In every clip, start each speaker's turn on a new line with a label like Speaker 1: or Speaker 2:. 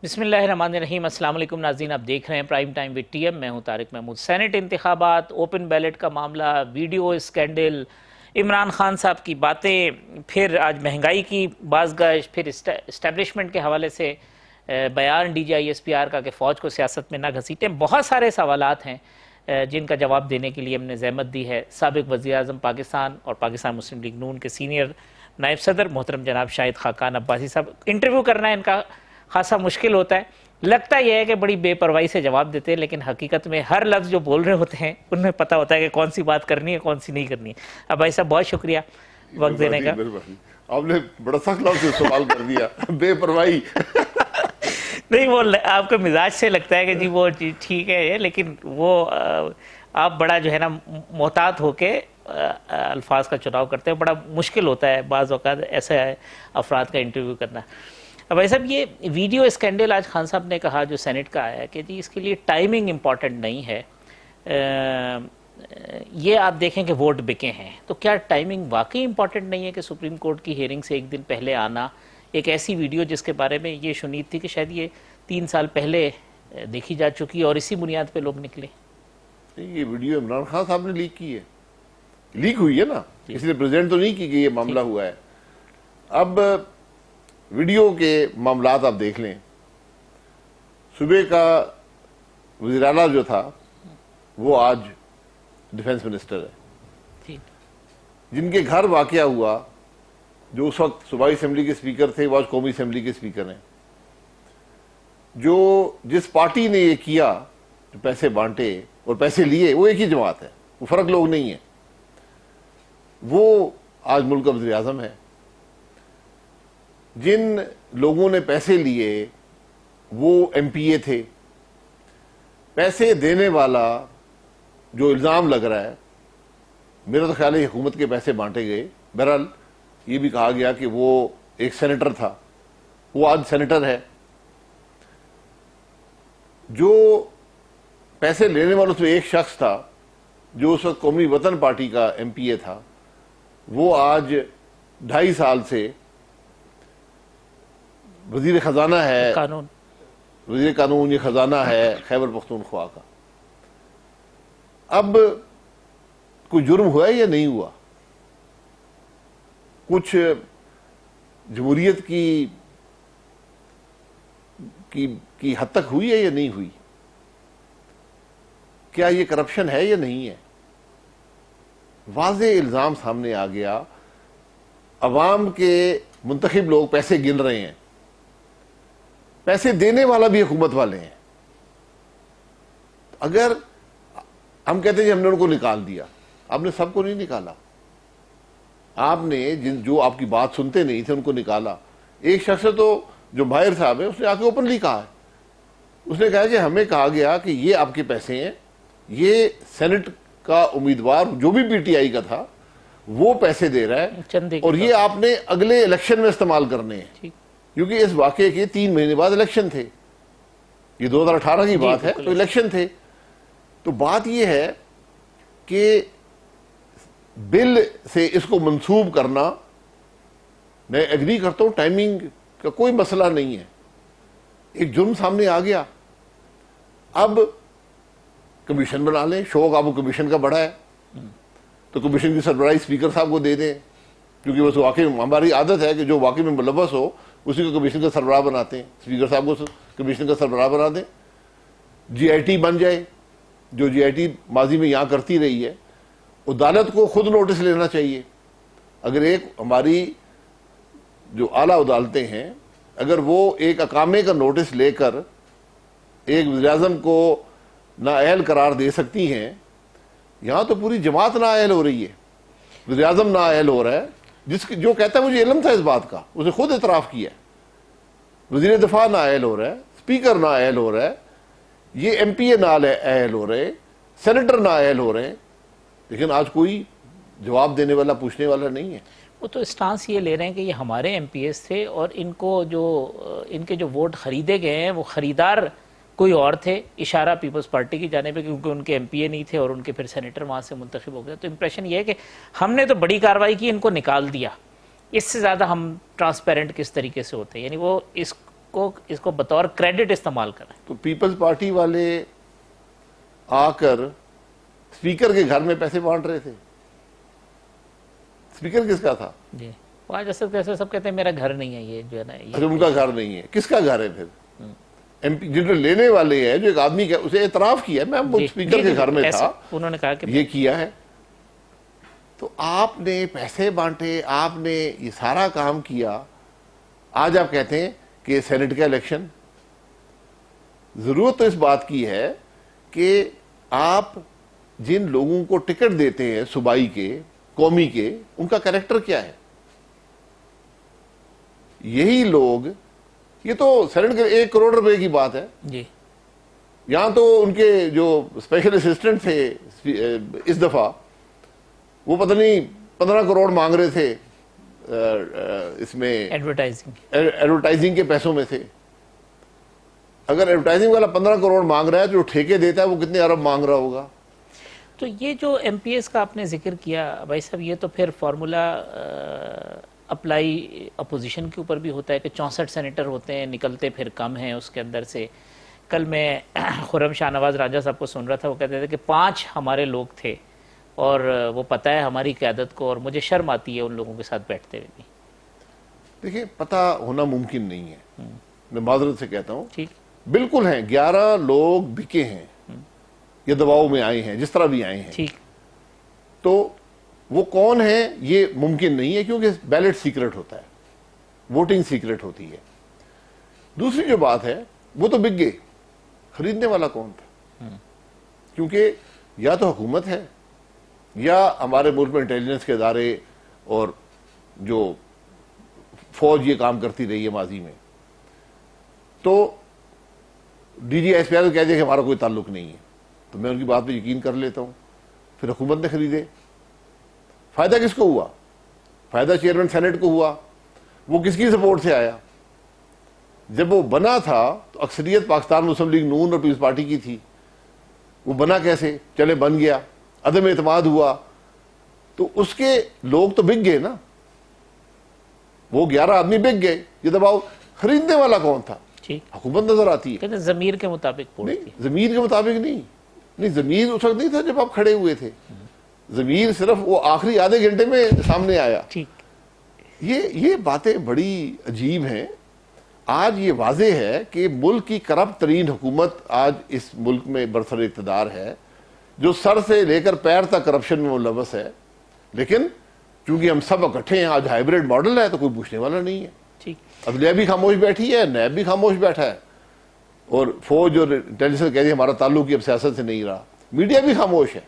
Speaker 1: بسم اللہ الرحمن الرحیم۔ السلام علیکم ناظرین، آپ دیکھ رہے ہیں prime time with T M. میں ہوں طارق محمود۔ سینٹ انتخابات، اوپن بیلٹ کا معاملہ، ویڈیو اسکینڈل، عمران خان صاحب کی باتیں، پھر آج مہنگائی کی بازگشت، پھر اسٹیبلشمنٹ کے حوالے سے بیان D G I S P R کا کہ فوج کو سیاست میں نہ گھسیٹیں۔ بہت سارے سوالات ہیں جن کا جواب دینے کے لیے ہم نے زحمت دی ہے سابق وزیر اعظم پاکستان اور پاکستان مسلم لیگ نون کے سینئر نائب صدر محترم جناب شاہد خاقان عباسی صاحب۔ انٹرویو کرنا ان کا خاصا مشکل ہوتا ہے، لگتا یہ ہے کہ بڑی بے پرواہی سے جواب دیتے ہیں، لیکن حقیقت میں ہر لفظ جو بول رہے ہوتے ہیں ان میں پتہ ہوتا ہے کہ کون سی بات کرنی ہے کون سی نہیں کرنی ہے۔ اب بھائی صاحب بہت شکریہ وقت دینے کا۔
Speaker 2: آپ نے بڑا سخت لفظ سے سوال کر دیا، بے پرواہی۔
Speaker 1: نہیں، وہ آپ کے مزاج سے لگتا ہے کہ جی وہ ٹھیک ہے، لیکن وہ آپ بڑا جو ہے نا محتاط ہو کے الفاظ کا چناؤ کرتے ہیں۔ بڑا مشکل ہوتا ہے بعض اوقات ایسے افراد کا انٹرویو کرنا۔ اب بھائی صاحب، یہ ویڈیو اسکینڈل آج خان صاحب نے کہا جو سینٹ کا آیا کہ جی اس کے لیے ٹائمنگ امپورٹنٹ نہیں ہے، یہ آپ دیکھیں کہ ووٹ بکے ہیں، تو کیا ٹائمنگ واقعی امپورٹنٹ نہیں ہے کہ سپریم کورٹ کی ہیئرنگ سے ایک دن پہلے آنا ایک ایسی ویڈیو جس کے بارے میں یہ شنید تھی کہ شاید یہ 3 سال پہلے دیکھی جا چکی اور اسی بنیاد پہ لوگ نکلے؟
Speaker 2: یہ ویڈیو عمران خان صاحب نے لیک کی ہے، لیک ہوئی ہے نا، کسی نے پریزنٹ تو نہیں کی کہ یہ معاملہ ہوا ہے۔ اب ویڈیو کے معاملات آپ دیکھ لیں، صبح کا وزیر اعلیٰ جو تھا وہ آج ڈیفنس منسٹر ہے، جن کے گھر واقعہ ہوا جو اس وقت صوبائی اسمبلی کے اسپیکر تھے وہ آج قومی اسمبلی کے اسپیکر ہیں۔ جو جس پارٹی نے یہ کیا، جو پیسے بانٹے اور پیسے لیے، وہ ایک ہی جماعت ہے، وہ فرق لوگ نہیں ہیں، وہ آج ملک کا وزیر اعظم ہے۔ جن لوگوں نے پیسے لیے وہ ایم پی اے تھے، پیسے دینے والا جو الزام لگ رہا ہے، میرا تو خیال ہے حکومت کے پیسے بانٹے گئے۔ بہرحال یہ بھی کہا گیا کہ وہ ایک سینیٹر تھا، وہ آج سینیٹر ہے۔ جو پیسے لینے والوں سے ایک شخص تھا جو اس وقت قومی وطن پارٹی کا ایم پی اے تھا، وہ آج 2.5 سال سے وزیر خزانہ ہے، وزیر قانون، یہ خزانہ ہے خیبر پختونخوا کا۔ اب کوئی جرم ہوا ہے یا نہیں ہوا؟ کچھ جمہوریت کی حد تک ہوئی ہے یا نہیں ہوئی؟ کیا یہ کرپشن ہے یا نہیں ہے؟ واضح الزام سامنے آ گیا، عوام کے منتخب لوگ پیسے گن رہے ہیں، پیسے دینے والا بھی حکومت والے ہیں۔ اگر ہم کہتے ہیں ہم نے ان کو نکال دیا، آپ نے سب کو نہیں نکالا، آپ نے جو آپ کی بات سنتے نہیں تھے ان کو نکالا۔ ایک شخص تو جو ماہر صاحب ہے، اس نے آ کے اوپنلی کہا ہے، اس نے کہا کہ ہمیں کہا گیا کہ یہ آپ کے پیسے ہیں، یہ سینٹ کا امیدوار جو بھی پی ٹی آئی کا تھا وہ پیسے دے رہا ہے اور یہ آپ نے اگلے الیکشن میں استعمال کرنے ہیں، کیونکہ اس واقعے کے 3 مہینے بعد الیکشن تھے، یہ 2018 کی بات ہے، تو الیکشن تھے۔ تو بات یہ ہے کہ بل سے اس کو منسوب کرنا، میں ایگری کرتا ہوں، ٹائمنگ کا کوئی مسئلہ نہیں ہے، ایک جرم سامنے آ گیا، اب کمیشن بنا لیں، شوق آپ کو کمیشن کا بڑا ہے تو کمیشن کی سربراہی اسپیکر صاحب کو دے دیں، کیونکہ بس واقعی ہماری عادت ہے کہ جو واقعی میں ملوث ہو اسی کو کمیشن کا سربراہ بناتے ہیں، اسپیکر صاحب کو کمیشن کا سربراہ بنا دیں، جی آئی ٹی بن جائے، جو جی آئی ٹی ماضی میں یہاں کرتی رہی ہے۔ عدالت کو خود نوٹس لینا چاہیے، اگر ایک ہماری جو اعلیٰ عدالتیں ہیں اگر وہ ایک اقامے کا نوٹس لے کر ایک وزیر اعظم کو نااہل قرار دے سکتی ہیں، یہاں تو پوری جماعت نااہل ہو رہی ہے، وزیر اعظم نااہل ہو رہا ہے، جو کہتا ہے مجھے علم تھا اس بات کا، اس نے خود اعتراف کیا ہے، وزیر دفاع نااہل ہو رہا ہے، اسپیکر نااہل ہو رہا ہے، یہ ایم پی اے نااہل ہو رہے، سینیٹر نااہل ہو رہے ہیں، لیکن آج کوئی جواب دینے والا، پوچھنے والا نہیں ہے۔
Speaker 1: وہ تو اسٹانس یہ لے رہے ہیں کہ یہ ہمارے ایم پی ایس تھے اور ان کے جو ووٹ خریدے گئے ہیں وہ خریدار کوئی اور تھے، اشارہ پیپلز پارٹی کی جانب ہے، کیونکہ ان کے ایم پی اے نہیں تھے اور ان کے پھر سینیٹر وہاں سے منتخب ہو گئے۔ تو امپریشن یہ ہے کہ ہم نے تو بڑی کارروائی کی، ان کو نکال دیا، اس سے زیادہ ہم ٹرانسپیرنٹ کس طریقے سے ہوتے ہیں، یعنی وہ اس کو اس کو بطور کریڈٹ استعمال کریں.
Speaker 2: تو پیپلز پارٹی والے آ کر اسپیکر کے گھر میں پیسے بانٹ رہے تھے. اسپیکر کس کا تھا؟
Speaker 1: جی آج ایسے سب کہتے ہیں میرا گھر نہیں ہے یہ جو ہے نا
Speaker 2: اچھا ان کا گھر نہیں ہے. کس کا گھر ہے پھر؟ ایم پی جن لینے والے ہیں جو ایک آدمی کا اسے اعتراف کیا میں اسپیکر کے گھر میں تھا,
Speaker 1: انہوں نے کہا کہ
Speaker 2: یہ کیا ہے. تو آپ نے پیسے بانٹے, آپ نے یہ سارا کام کیا. آج آپ کہتے ہیں کہ سینٹ کا الیکشن, ضرورت تو اس بات کی ہے کہ آپ جن لوگوں کو ٹکٹ دیتے ہیں صوبائی کے, قومی کے, ان کا کریکٹر کیا ہے. یہی لوگ, یہ تو سینٹ کے 1 کروڑ روپے کی بات ہے.
Speaker 1: جی
Speaker 2: یہاں تو ان کے جو اسپیشل اسسٹنٹ تھے اس دفعہ وہ پتہ نہیں 15 کروڑ مانگ رہے تھے اس میں ایڈورٹائزنگ کے پیسوں میں سے. اگر ایڈورٹائزنگ والا 15 کروڑ مانگ رہا ہے تو جو ٹھیکے دیتا ہے وہ کتنے ارب مانگ رہا ہوگا.
Speaker 1: تو یہ جو ایم پی ایس کا آپ نے ذکر کیا بھائی صاحب, یہ تو پھر فارمولا اپلائی اپوزیشن کے اوپر بھی ہوتا ہے کہ 64 سینیٹر ہوتے ہیں, نکلتے پھر کم ہیں اس کے اندر سے. کل میں خرم شاہ نواز راجہ صاحب کو سن رہا تھا, وہ کہتے تھے کہ 5 ہمارے لوگ تھے اور وہ پتہ ہے ہماری قیادت کو, اور مجھے شرم آتی ہے ان لوگوں کے ساتھ بیٹھتے ہوئے بھی.
Speaker 2: دیکھیں پتہ ہونا ممکن نہیں ہے, میں معذرت سے کہتا ہوں.
Speaker 1: ٹھیک
Speaker 2: بالکل ہیں 11 لوگ بکے ہیں یا دباؤ میں آئے ہیں, جس طرح بھی آئے ہیں.
Speaker 1: ٹھیک,
Speaker 2: تو وہ کون ہے یہ ممکن نہیں ہے کیونکہ بیلٹ سیکرٹ ہوتا ہے, ووٹنگ سیکرٹ ہوتی ہے. دوسری جو بات ہے وہ تو بک گئے, خریدنے والا کون تھا؟ کیونکہ یا تو حکومت ہے یا ہمارے ملک میں انٹیلیجنس کے ادارے اور جو فوج یہ کام کرتی رہی ہے ماضی میں. تو ڈی جی ایس پی آئی کو کہہ دیا کہ ہمارا کوئی تعلق نہیں ہے, تو میں ان کی بات پہ یقین کر لیتا ہوں. پھر حکومت نے خریدے. فائدہ کس کو ہوا؟ فائدہ چیئرمین سینٹ کو ہوا. وہ کس کی سپورٹ سے آیا؟ جب وہ بنا تھا تو اکثریت پاکستان مسلم لیگ نون اور پیپلز پارٹی کی تھی. وہ بنا کیسے؟ چلے بن گیا, عدم اعتماد ہوا, تو اس کے لوگ تو بک گئے نا. وہ 11 آدمی بک گئے. یہ دباؤ خریدنے والا کون تھا؟ حکومت نظر آتی ہے.
Speaker 1: ضمیر کے مطابق
Speaker 2: ضمیر کے مطابق نہیں, ضمیر اس وقت نہیں تھا جب آپ کھڑے ہوئے تھے. ضمیر صرف وہ آخری آدھے گھنٹے میں سامنے آیا. یہ باتیں بڑی عجیب ہیں. آج یہ واضح ہے کہ ملک کی کرپٹ ترین حکومت آج اس ملک میں برسر اقتدار ہے, جو سر سے لے کر پیر تک کرپشن میں ملوث ہے. لیکن چونکہ ہم سب اکٹھے ہیں, آج ہائیبریڈ ماڈل ہے, تو کوئی پوچھنے والا نہیں ہے. عدلیہ بھی خاموش بیٹھی ہے, نیب بھی خاموش بیٹھا ہے, اور فوج اور انٹیلیجنس کہتی ہے ہمارا تعلق ہی اب سیاست سے نہیں رہا. میڈیا بھی خاموش ہے.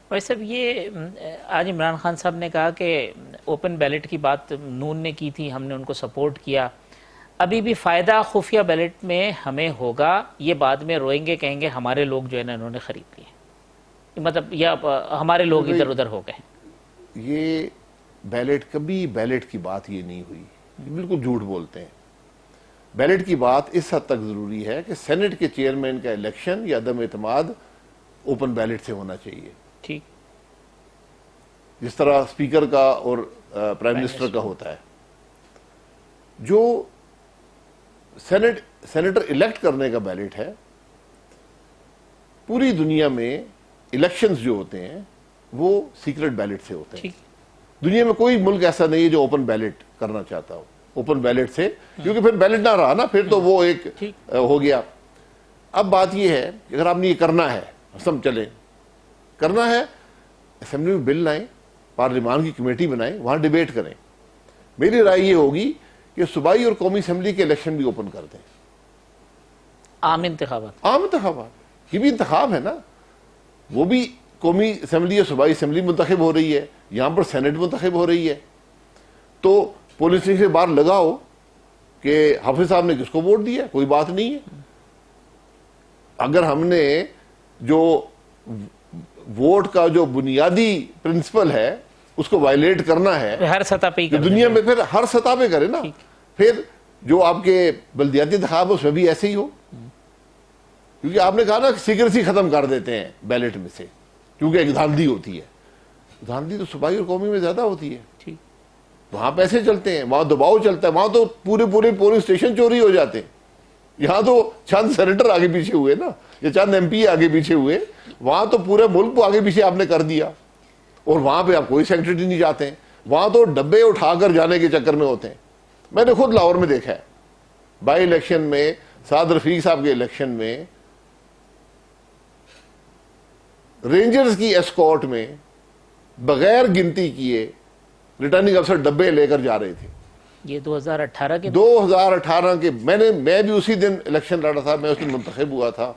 Speaker 1: بھائی صاحب یہ آج عمران خان صاحب نے کہا کہ اوپن بیلٹ کی بات نون نے کی تھی, ہم نے ان کو سپورٹ کیا, ابھی بھی فائدہ خفیہ بیلٹ میں ہمیں ہوگا, یہ بعد میں روئیں گے, کہیں گے ہمارے لوگ جو ہے نا انہوں نے خرید لیے, مطلب یا ہمارے لوگ ادھر ادھر ہو گئے.
Speaker 2: یہ بیلٹ کبھی بیلٹ کی بات یہ نہیں ہوئی, بالکل جھوٹ بولتے ہیں. بیلٹ کی بات اس حد تک ضروری ہے کہ سینٹ کے چیئرمین کا الیکشن یا عدم اعتماد اوپن بیلٹ سے ہونا چاہیے.
Speaker 1: ٹھیک,
Speaker 2: جس طرح اسپیکر کا اور پرائم منسٹر کا ہوتا ہے. جو سینیٹر الیکٹ کرنے کا بیلٹ ہے, پوری دنیا میں الیکشنز جو ہوتے ہیں وہ سیکرٹ بیلٹ سے ہوتے ہیں. دنیا میں کوئی ملک ایسا نہیں ہے جو اوپن بیلٹ کرنا چاہتا ہو اوپن بیلٹ سے, کیونکہ پھر بیلٹ نہ رہا نا, پھر تو وہ ایک ہو گیا. اب بات یہ ہے کہ اگر آپ نے یہ کرنا ہے, سم چلیں کرنا ہے, اسمبلی میں بل لائیں, پارلیمان کی کمیٹی بنائیں, وہاں ڈیبیٹ کریں. میری رائے یہ ہوگی کہ صوبائی اور قومی اسمبلی کے الیکشن بھی اوپن کر دیں.
Speaker 1: عام انتخابات
Speaker 2: یہ بھی انتخاب ہے نا, وہ بھی قومی اسمبلی یا صوبائی اسمبلی منتخب ہو رہی ہے, یہاں پر سینٹ منتخب ہو رہی ہے. تو پولیس اسٹیشن سے باہر لگاؤ کہ حافظ صاحب نے کس کو ووٹ دیا, کوئی بات نہیں ہے. اگر ہم نے جو ووٹ کا جو بنیادی پرنسپل ہے اس کو وائلیٹ کرنا ہے,
Speaker 1: ہر سطح پہ
Speaker 2: دنیا میں پھر ہر سطح پہ کرے نا. پھر جو آپ کے بلدیاتی انتخاب اس میں بھی ایسے ہی ہو, کیونکہ آپ نے کہا نا سیکریسی ختم کر دیتے ہیں بیلٹ میں سے, کیونکہ ایک دھاندلی ہوتی ہے. دھاندلی تو صوبائی اور قومی میں زیادہ ہوتی ہے. وہاں پیسے چلتے ہیں, وہاں دباؤ چلتا ہے, وہاں تو پورے پولنگ اسٹیشن چوری ہو جاتے ہیں. یہاں تو چند سینیٹر آگے پیچھے ہوئے نا, یا چند ایم پی آگے پیچھے ہوئے, وہاں تو پورے ملک کو آگے پیچھے آپ نے کر دیا, اور وہاں پہ آپ کوئی سیکرٹری نہیں جاتے ہیں, وہاں تو ڈبے اٹھا کر جانے کے چکر میں ہوتے ہیں. میں نے خود لاہور میں دیکھا ہے, بائی الیکشن میں, سعد رفیق صاحب کے الیکشن میں, رینجرز کی ایسکورٹ میں بغیر گنتی کیے ریٹرننگ افسر ڈبے لے کر جا رہے تھے.
Speaker 1: یہ 2018 کے
Speaker 2: 2018 کے میں بھی اسی دن الیکشن لڑا تھا, میں اس دن منتخب ہوا تھا.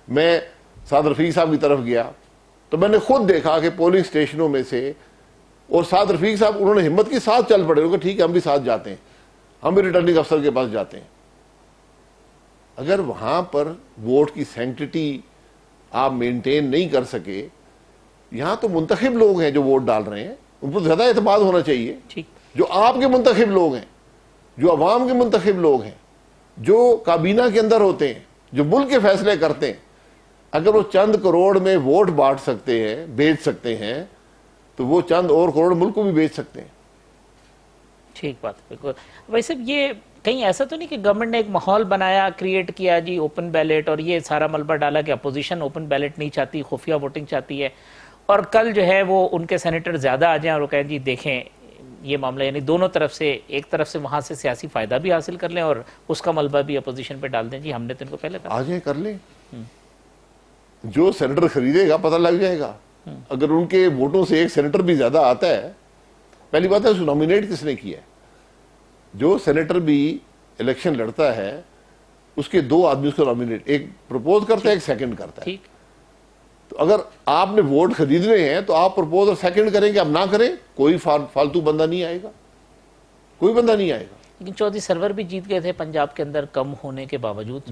Speaker 2: میں سعد رفیق صاحب کی طرف گیا تو میں نے خود دیکھا کہ پولنگ اسٹیشنوں میں سے, اور سعد رفیق صاحب انہوں نے ہمت کی ساتھ چل پڑے, انہوں نے کہا ٹھیک ہے ہم بھی ساتھ جاتے ہیں, ہم بھی ریٹرننگ افسر کے پاس جاتے ہیں. اگر وہاں پر ووٹ کی سینکٹیٹی آپ مینٹین نہیں کر سکے, یہاں تو منتخب لوگ ہیں جو ووٹ ڈال رہے ہیں, ان پر زیادہ اعتماد ہونا چاہیے. جو آپ کے منتخب لوگ ہیں, جو عوام کے منتخب لوگ ہیں, جو کابینہ کے اندر ہوتے ہیں, جو ملک کے فیصلے کرتے ہیں, اگر وہ چند کروڑ میں ووٹ بانٹ سکتے ہیں, بیچ سکتے ہیں, تو وہ چند اور کروڑ ملک کو بھی بیچ سکتے ہیں.
Speaker 1: ٹھیک بات ہے. بالکل. ویسے یہ کہیں ایسا تو نہیں کہ گورنمنٹ نے ایک ماحول بنایا, کریٹ کیا جی اوپن بیلٹ, اور یہ سارا ملبہ ڈالا کہ اپوزیشن اوپن بیلٹ نہیں چاہتی, خفیہ ووٹنگ چاہتی ہے, اور کل جو ہے وہ ان کے سینیٹر زیادہ آ جائیں اور وہ کہیں جی دیکھیں یہ معاملہ, یعنی دونوں طرف سے, ایک طرف سے وہاں سے سیاسی فائدہ بھی حاصل کر لیں اور اس کا ملبہ بھی اپوزیشن پہ ڈال دیں جی ہم نے تو ان کو پہلے کہا.
Speaker 2: آ جائیں کر لیں, جو سینیٹر خریدے گا پتہ لگ جائے گا. اگر ان کے ووٹوں سے ایک سینیٹر بھی زیادہ آتا ہے, پہلی بات ہے اس کو نامینیٹ کس نے کیا ہے. جو سینیٹر بھی الیکشن لڑتا ہے اس کے 2 آدمی اس کو نامینیٹ, ایک پرپوز کرتا ہے, ایک سیکنڈ کرتا ہے.
Speaker 1: ٹھیک.
Speaker 2: تو اگر آپ نے ووٹ خریدنے ہیں تو آپ پرپوز اور سیکنڈ کریں گے, اب نہ کریں, کوئی فالتو بندہ نہیں آئے گا, کوئی بندہ نہیں آئے گا.
Speaker 1: لیکن چودھری سرور بھی جیت گئے تھے پنجاب کے اندر کم ہونے کے باوجود.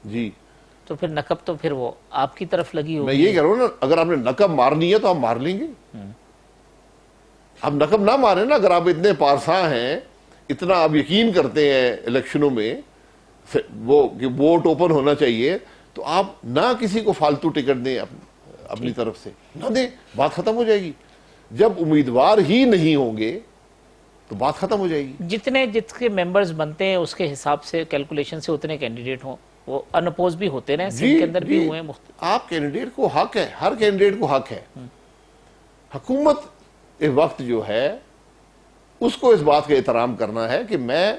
Speaker 2: جی
Speaker 1: تو پھر نقب تو پھر وہ آپ کی طرف لگی ہوگی.
Speaker 2: میں یہ کہہ رہا ہوں نا, اگر آپ نے نقب مارنی ہے تو آپ مار لیں گے. آپ نقب نہ ماریں نا, اگر آپ اتنے پارساں ہیں, اتنا آپ یقین کرتے ہیں الیکشنوں میں وہ کہ ووٹ اوپن ہونا چاہیے, تو آپ نہ کسی کو فالتو ٹکٹ دیں اپنی طرف سے, نہ دیں, بات ختم ہو جائے گی. جب امیدوار ہی نہیں ہوں گے تو بات ختم ہو جائے گی.
Speaker 1: جت کے ممبرز بنتے ہیں اس کے حساب سے کیلکولیشن سے اتنے کینڈیڈیٹ ہوں, وہ ان اپوز بھی ہوتے ہیں, سندھ کے اندر بھی ہوئے ہیں.
Speaker 2: آپ کینڈیڈیٹ کو حق ہے, ہر کینڈیڈیٹ کو حق ہے. حکومت اس وقت جو ہے اس کو اس بات کا احترام کرنا ہے کہ میں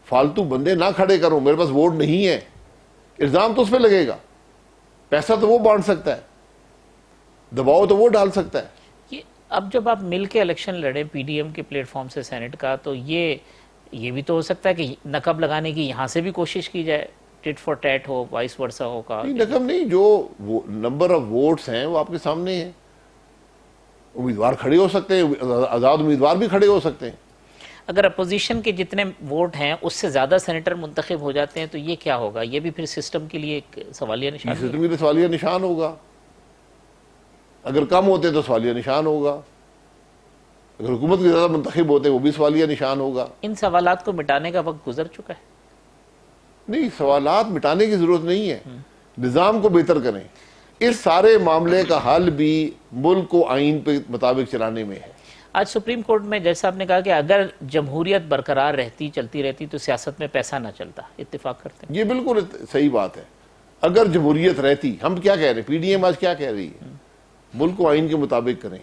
Speaker 2: فالتو بندے نہ کھڑے کروں, میرے پاس ووٹ نہیں ہے. الزام تو اس پہ لگے گا, پیسہ تو وہ بانٹ سکتا ہے, دباؤ تو وہ ڈال سکتا ہے.
Speaker 1: اب جب آپ مل کے الیکشن لڑیں پی ڈی ایم کے پلیٹ فارم سے سینٹ کا, تو یہ بھی تو ہو سکتا ہے کہ نقب لگانے کی یہاں سے بھی کوشش کی جائے, ٹٹ فار ٹیٹ ہو, وائس ورسا ہوگا.
Speaker 2: نہیں, نقب نہیں, جو نمبر آف ووٹس ہیں وہ آپ کے سامنے ہیں. امیدوار کھڑے ہو سکتے ہیں, آزاد امیدوار بھی کھڑے ہو سکتے ہیں.
Speaker 1: اگر اپوزیشن کے جتنے ووٹ ہیں اس سے زیادہ سینیٹر منتخب ہو جاتے ہیں تو یہ کیا ہوگا؟ یہ بھی پھر سسٹم کے لیے ایک سوالیہ نشان ہے.
Speaker 2: سسٹم کے لیے سوالیہ نشان ہوگا. اگر کم ہوتے تو سوالیہ نشان ہوگا, اگر حکومت کے زیادہ منتخب ہوتے وہ بھی سوالیہ نشان ہوگا.
Speaker 1: ان سوالات کو مٹانے کا وقت گزر چکا ہے.
Speaker 2: نہیں, سوالات مٹانے کی ضرورت نہیں ہے, نظام کو بہتر کریں. اس سارے معاملے کا حل بھی ملک کو آئین پہ مطابق چلانے میں ہے.
Speaker 1: آج سپریم کورٹ میں جج صاحب نے کہا کہ اگر جمہوریت برقرار رہتی, چلتی رہتی, تو سیاست میں پیسہ نہ چلتا. اتفاق کرتے ہیں؟
Speaker 2: یہ بالکل صحیح بات ہے. اگر جمہوریت رہتی, ہم کیا کہہ رہے ہیں, پی ڈی ایم آج کیا کہہ رہی ہے, ملک کو آئین کے مطابق کریں.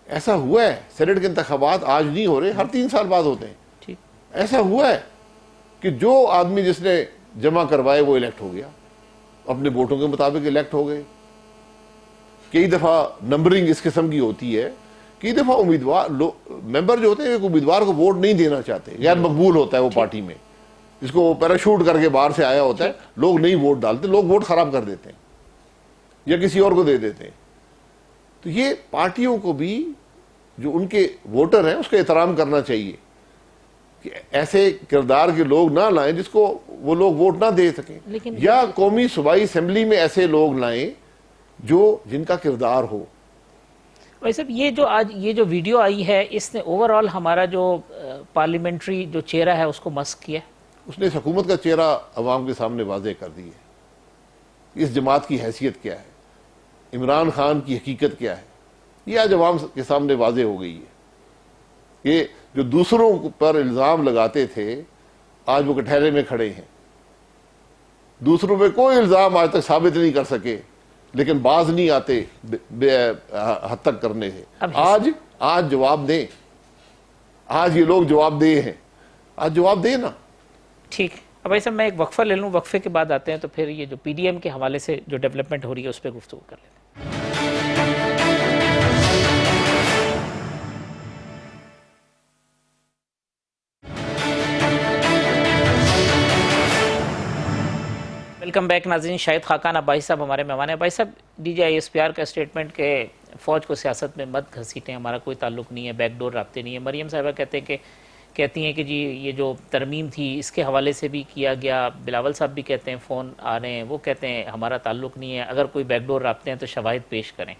Speaker 2: ایسا ہوا ہے, سینٹ کے انتخابات آج نہیں ہو رہے, ہر 3 سال بعد ہوتے ہیں. ایسا ہوا ہے کہ جو آدمی جس نے جمع کروائے وہ الیکٹ ہو گیا, اپنے ووٹوں کے مطابق الیکٹ ہو گئے. کئی دفعہ نمبرنگ اس قسم کی ہوتی ہے, کئی دفعہ امیدوار ممبر جو ہوتے ہیں ایک امیدوار کو ووٹ نہیں دینا چاہتے, غیر مقبول ہوتا ہے وہ پارٹی میں, جس کو پیراشوٹ کر کے باہر سے آیا ہوتا ہے, لوگ نہیں ووٹ ڈالتے, لوگ ووٹ خراب کر دیتے ہیں یا کسی اور کو دے دیتے ہیں. تو یہ پارٹیوں کو بھی جو ان کے ووٹر ہیں اس کا احترام کرنا چاہیے کہ ایسے کردار کے لوگ نہ لائیں جس کو وہ لوگ ووٹ نہ دے سکیں, یا قومی صوبائی اسمبلی میں ایسے لوگ لائیں جن کا کردار ہو.
Speaker 1: ویسے یہ جو ویڈیو آئی ہے اس نے اوورآل ہمارا جو پارلیمنٹری جو چہرہ ہے اس کو مسخ کیا.
Speaker 2: اس نے اس حکومت کا چہرہ عوام کے سامنے واضح کر دی ہے. اس جماعت کی حیثیت کیا ہے, عمران خان کی حقیقت کیا ہے, یہ آج عوام کے سامنے واضح ہو گئی ہے. یہ جو دوسروں پر الزام لگاتے تھے آج وہ کٹہرے میں کھڑے ہیں. دوسروں پہ کوئی الزام آج تک ثابت نہیں کر سکے, لیکن باز نہیں آتے حد تک کرنے سے. آج جواب دیں. آج یہ لوگ جواب دے ہیں, آج جواب دیں نا.
Speaker 1: ٹھیک. اب بھائی صاحب میں ایک وقفہ لے لوں, وقفے کے بعد آتے ہیں تو پھر یہ جو پی ڈی ایم کے حوالے سے جو ڈیولپمنٹ ہو رہی ہے اس پہ گفتگو کر لیتے ہیں. ویلکم بیک ناظرین. شاہد خاقان عباسی صاحب ہمارے مہمان ہیں. بھائی صاحب D G I S P R کا اسٹیٹمنٹ کہ فوج کو سیاست میں مت گھسیٹیں, ہمارا کوئی تعلق نہیں ہے, بیک ڈور رابطے نہیں ہے. مریم صاحبہ کہتی ہیں کہ جی یہ جو ترمیم تھی اس کے حوالے سے بھی کیا گیا. بلاول صاحب بھی کہتے ہیں, فون آ رہے ہیں, وہ کہتے ہیں ہمارا تعلق نہیں ہے, اگر کوئی بیک ڈور رابطے ہیں تو شواہد پیش کریں.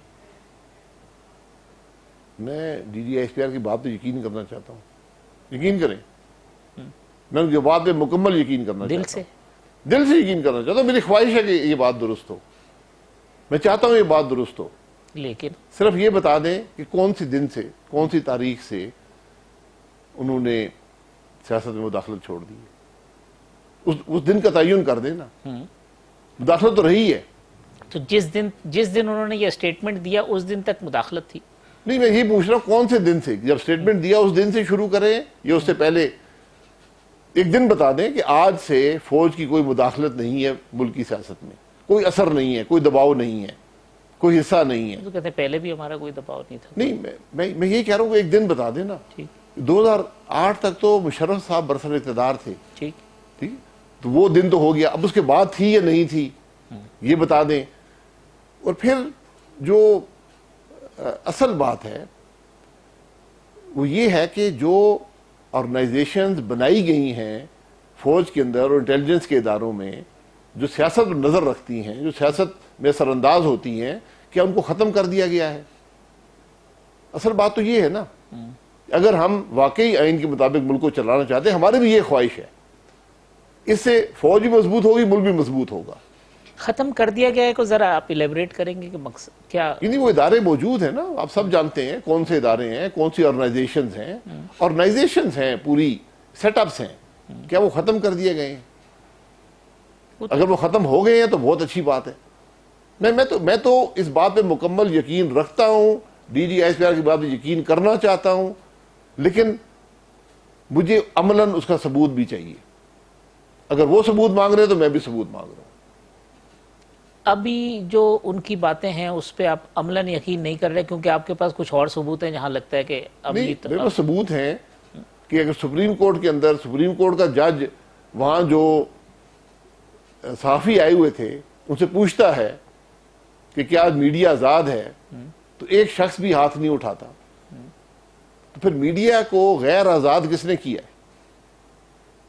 Speaker 2: میں D G I S P R کی بات پہ یقین کرنا چاہتا ہوں. یقین کریں, میں جو بات پہ مکمل یقین کرنا چاہتا ہوں, دل سے یقین کرنا چاہتا ہوں. میری خواہش ہے کہ یہ بات درست ہو, میں چاہتا ہوں یہ بات درست ہو.
Speaker 1: لیکن
Speaker 2: صرف یہ بتا دیں کہ کون سی دن سے, کون سی تاریخ سے انہوں نے سیاست میں مداخلت چھوڑ دی. اس دن کا تعین کر دیں نا. مداخلت تو رہی ہے.
Speaker 1: تو جس دن انہوں نے یہ اسٹیٹمنٹ دیا اس دن تک مداخلت تھی.
Speaker 2: نہیں, میں یہ پوچھ رہا ہوں کون سے دن سے, جب اسٹیٹمنٹ دیا اس دن سے شروع کریں یا اس سے پہلے. ایک دن بتا دیں کہ آج سے فوج کی کوئی مداخلت نہیں ہے ملک کی سیاست میں, کوئی اثر نہیں ہے, کوئی دباؤ نہیں ہے, کوئی حصہ نہیں ہے.
Speaker 1: تو کہتے ہیں پہلے بھی ہمارا کوئی دباؤ نہیں تھا.
Speaker 2: نہیں, میں یہ کہہ رہا ہوں کہ ایک دن بتا دیں نا. 2008 تک تو مشرف صاحب برسر اقتدار تھے. ٹھیک, تو وہ دن تو ہو گیا. اب اس کے بعد تھی یا نہیں تھی یہ بتا دیں. اور پھر جو اصل بات ہے وہ یہ ہے کہ جو آرگنائزیشنز بنائی گئی ہیں فوج کے اندر اور انٹیلیجنس کے اداروں میں, جو سیاست پر نظر رکھتی ہیں, جو سیاست میں اثر انداز ہوتی ہیں, کیا ان کو ختم کر دیا گیا ہے؟ اصل بات تو یہ ہے نا. اگر ہم واقعی آئین کے مطابق ملک کو چلانا چاہتے ہیں, ہماری بھی یہ خواہش ہے, اس سے فوج بھی مضبوط ہوگی, ملک بھی مضبوط ہوگا.
Speaker 1: ختم کر دیا گیا ہے کو ذرا آپ ایلیبریٹ کریں گے کہ مقصد کیا؟
Speaker 2: یعنی وہ ادارے موجود ہیں نا, آپ سب جانتے ہیں کون سے ادارے ہیں, کون سی آرگنائزیشنز ہیں. آرگنائزیشنز ہیں, پوری سیٹ اپس ہیں. کیا وہ ختم کر دیے گئے ہیں؟ اگر وہ ختم ہو گئے ہیں تو بہت اچھی بات ہے. میں تو اس بات پہ مکمل یقین رکھتا ہوں, D G I S P R کی بات پہ یقین کرنا چاہتا ہوں, لیکن مجھے عملاً اس کا ثبوت بھی چاہیے. اگر وہ ثبوت مانگ رہے ہیں تو میں بھی ثبوت مانگ رہا ہوں.
Speaker 1: ابھی جو ان کی باتیں ہیں اس پہ آپ عملاً یقین نہیں کر رہے کیونکہ آپ کے پاس کچھ اور ثبوت ہیں جہاں لگتا ہے کہ
Speaker 2: میرے پاس ثبوت ہیں کہ اگر سپریم کورٹ کے اندر سپریم کورٹ کا جج وہاں جو صحافی آئے ہوئے تھے ان سے پوچھتا ہے کہ کیا میڈیا آزاد ہے, تو ایک شخص بھی ہاتھ نہیں اٹھاتا. تو پھر میڈیا کو غیر آزاد کس نے کیا ہے؟